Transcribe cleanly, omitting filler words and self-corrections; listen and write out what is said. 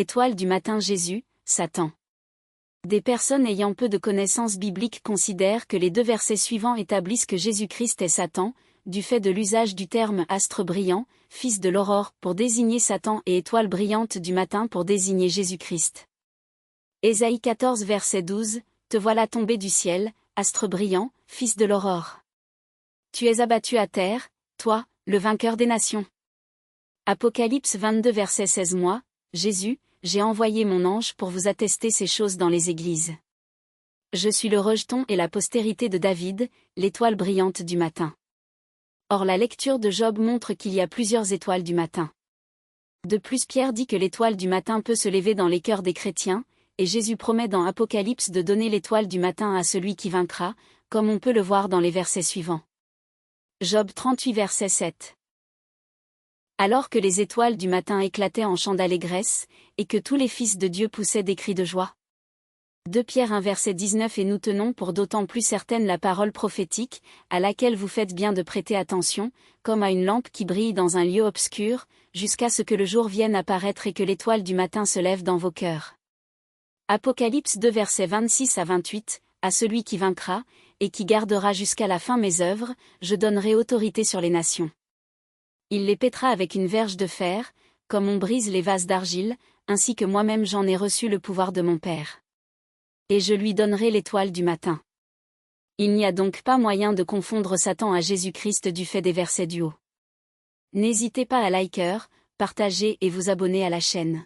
Étoile du matin Jésus, Satan. Des personnes ayant peu de connaissances bibliques considèrent que les deux versets suivants établissent que Jésus-Christ est Satan, du fait de l'usage du terme astre brillant, fils de l'aurore pour désigner Satan et étoile brillante du matin pour désigner Jésus-Christ. Ésaïe 14 verset 12, te voilà tombé du ciel, astre brillant, fils de l'aurore. Tu es abattu à terre, toi, le vainqueur des nations. Apocalypse 22 verset 16 moi, Jésus, j'ai envoyé mon ange pour vous attester ces choses dans les églises. Je suis le rejeton et la postérité de David, l'étoile brillante du matin. Or la lecture de Job montre qu'il y a plusieurs étoiles du matin. De plus Pierre dit que l'étoile du matin peut se lever dans les cœurs des chrétiens, et Jésus promet dans Apocalypse de donner l'étoile du matin à celui qui vaincra, comme on peut le voir dans les versets suivants. Job 38 verset 7. Alors que les étoiles du matin éclataient en chants d'allégresse, et que tous les fils de Dieu poussaient des cris de joie. 2 Pierre 1 verset 19 et nous tenons pour d'autant plus certaine la parole prophétique, à laquelle vous faites bien de prêter attention, comme à une lampe qui brille dans un lieu obscur, jusqu'à ce que le jour vienne apparaître et que l'étoile du matin se lève dans vos cœurs. Apocalypse 2 versets 26 à 28, à celui qui vaincra, et qui gardera jusqu'à la fin mes œuvres, je donnerai autorité sur les nations. Il les pètera avec une verge de fer, comme on brise les vases d'argile, ainsi que moi-même j'en ai reçu le pouvoir de mon Père. Et je lui donnerai l'étoile du matin. Il n'y a donc pas moyen de confondre Satan à Jésus-Christ du fait des versets du haut. N'hésitez pas à liker, partager et vous abonner à la chaîne.